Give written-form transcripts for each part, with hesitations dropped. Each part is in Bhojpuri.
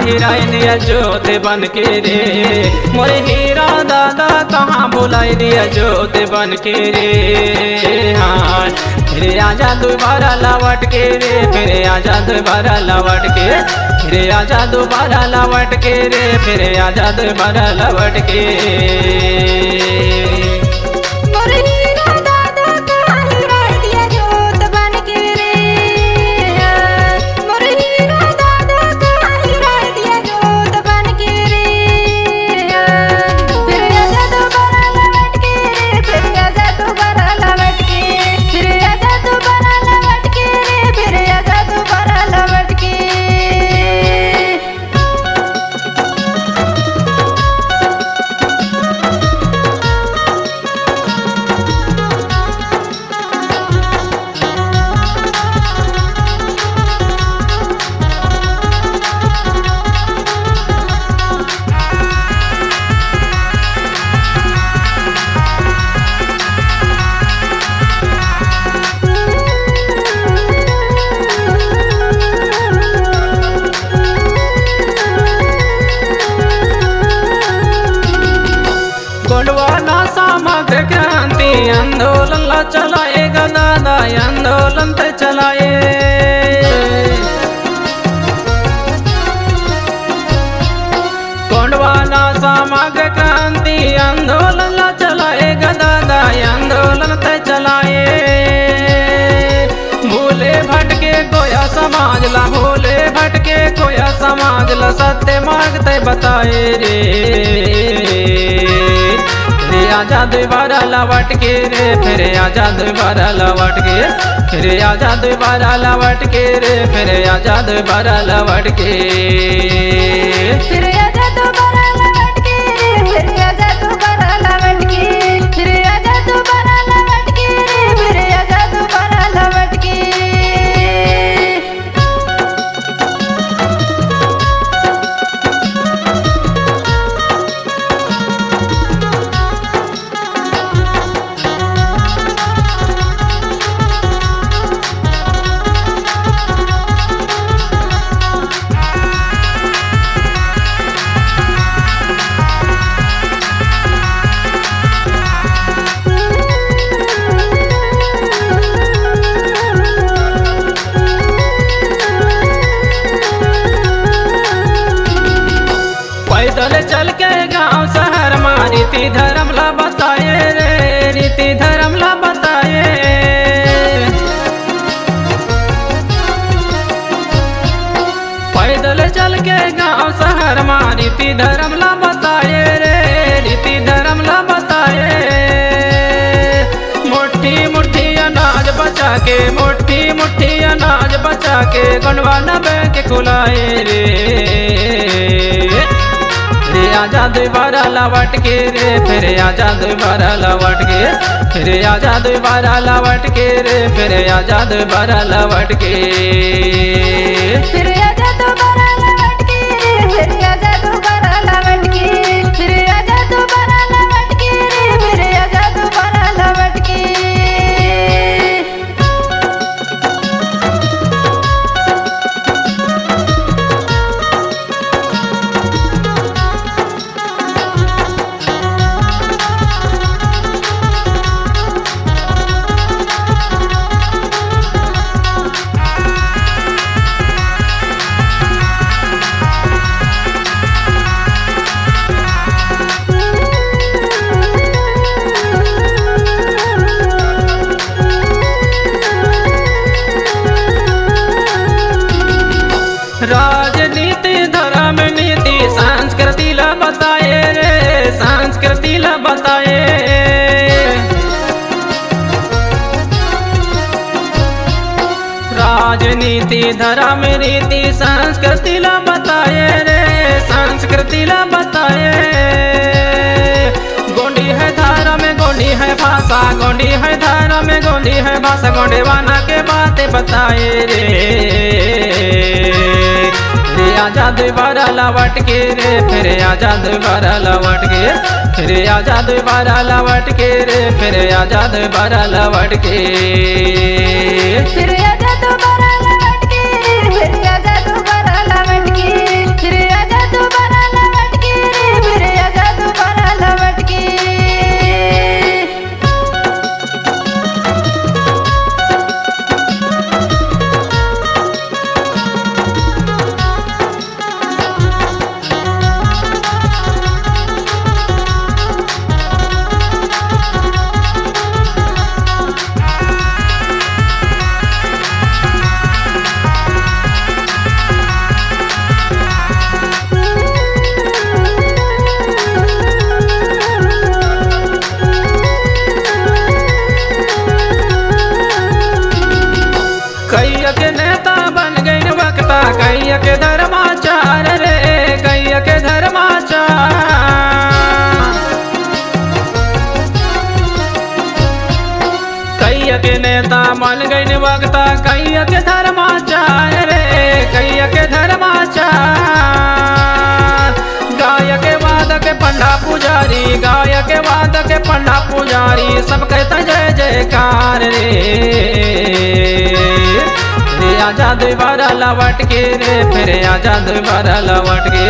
हिराई दिया जोत बन के रे, मोरे हीरा दादा कहाँ बुलाई दिया जोत बन के रे। हाँ फिर आजा दोबारा लौट के रे, फिर आजा दोबारा लौट के, फिर आजा दोबारा लौट के रे, फिर आजा दोबारा लौट के। गोंडवाना समग्र क्रांति आंदोलन ला चलाएगा दादा, आंदोलन ते चलाए। गोंडवाना समग्र क्रांति आंदोलन ला चलाएगा दादा, आंदोलन ते चलाए। भूले भटके कोया समाज ला, भूले भटके कोया समाज ला सत्य मार्ग ते बताए रे। आजा दोबारा लौट के रे, फिर आजा दोबारा लौट के, फिर आजा दोबारा लौट के रे, फिर आजा दोबारा लौट के। फिर आजा दोबारा लौट के रे, फिर आजा दोबारा लौट के, फिर आजा दोबारा लौट के रे, फिर आजा दोबारा लौट के। पैदल चल के गांव शहर में रीति धर्म ला बताए रे, रीति धर्म ला बताए। पैदल चल के गांव शहर में रीति धर्म ला बताए रे, रीति धर्म ला बताए। मुट्ठी मुट्ठी अनाज बचा के, मुट्ठी मुट्ठी अनाज बचा के गोंडवाना बैंक खुलाए रे। आजा दोबारा लौट के रे, फिर आजा दोबारा लौट के, फिर आजा दोबारा लौट के रे, फिर आजा दोबारा लौट के। फिर आजा दोबारा लौट के रे, फिर आजा दोबारा लौट के, फिर आजा दोबारा लौट के रे, फिर आजा दोबारा लौट के। राजनीति धर्म नीति संस्कृति ला बताए रे, संस्कृति ला बताए। राजनीति धर्म नीति संस्कृति ला बताए रे, संस्कृति ला बताए। गोंडी है धारा में, गोंडी है भाषा, गोंडी है धारा में, गोंडी है भाषा। गोंडेवाना के बातें बताए रे। आजा दोबारा लौट के रे, फिर आजा दोबारा लौट के, फिर आजा दोबारा लौट के रे, फिर आजा दोबारा लौट के। फिर आजा दोबारा लौट के रे, फिर आजा दोबारा लौट के, फिर कैया के नेता बन गई वक्ता कैया के धर्माचार रे कैया के धर्माचार कैया के नेता बन गई वक्ता कैया के धर्माचार रे कैया के धर्माचार गायक वादक पंडा पुजारी गायक वादक पंडा पुजारी सब कहता जय जयकार रे आजा दोबारा लौट के रे फिर आजा दोबारा लौट के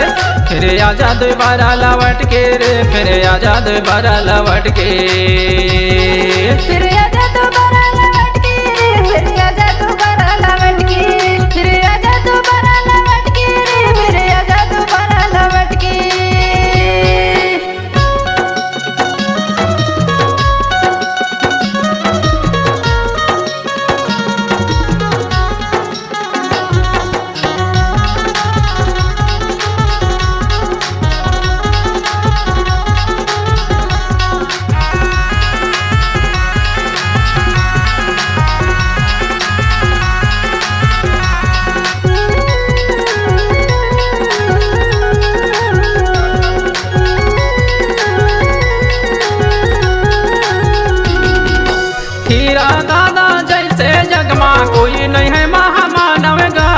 फिर आजा दोबारा लौट के रे फिर आजा दोबारा लौट के फिर आजा दोबारा लौट के रे फिर आजा दोबारा लौट के फिर आजा दोबारा लौट के रे फिर आजा दोबारा लौट के हीरा दादा जैसे जगमा कोई नहीं है महामानव गा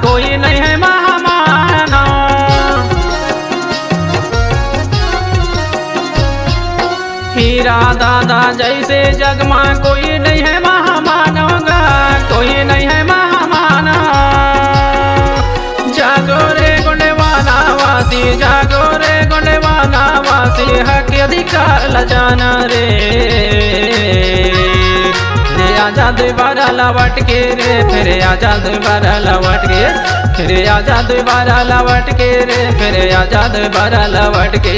कोई नहीं है महामानव हीरा दादा जैसे जगमा कोई नहीं है महामानव गा कोई नहीं है महामानव जागो रे गुंडेवाना वासी जागो रे गुंडेवाना वासी हक अधिकार लजाना रे आजा दोबारा लौट के रे फिर आजा दोबारा लौट के फिर आजा दोबारा लौट के रे फिर आजा दोबारा लौट के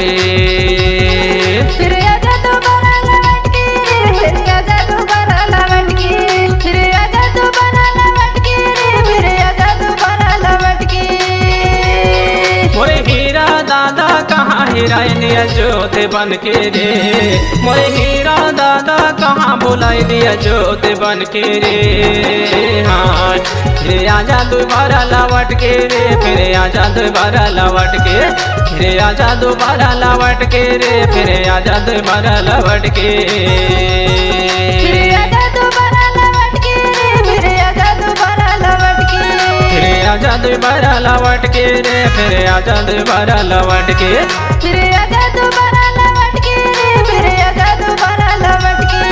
फिर आजा दोबारा लौट के रे फिर आजा दोबारा लौट के फिर आजा दोबारा लौट के रे फिर आजा दोबारा लौट के मोरे हीरा दादा कहाँ हिराइनिया जोत बन के रे मोरे हीरा दादा कहाँ बुलाई दिया जोत बन के रे हाँ फिर आजा दोबारा लौट के रे फिर आजा दोबारा लौट के फिर आजा दोबारा लौट के रे फिर आजा दोबारा लौट के फिर आजा दोबारा लौट के रे फिर आजा दोबारा लौट के फिर आजा दोबारा लौट के रे फिर आजा दोबारा लौट के फिर आजा दोबारा लौट के रे फिर आजा दोबारा लौट के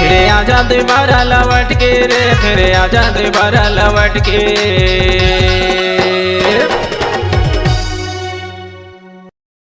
फिर आजा दोबारा लौट के रे फिर आजा दोबारा लौट के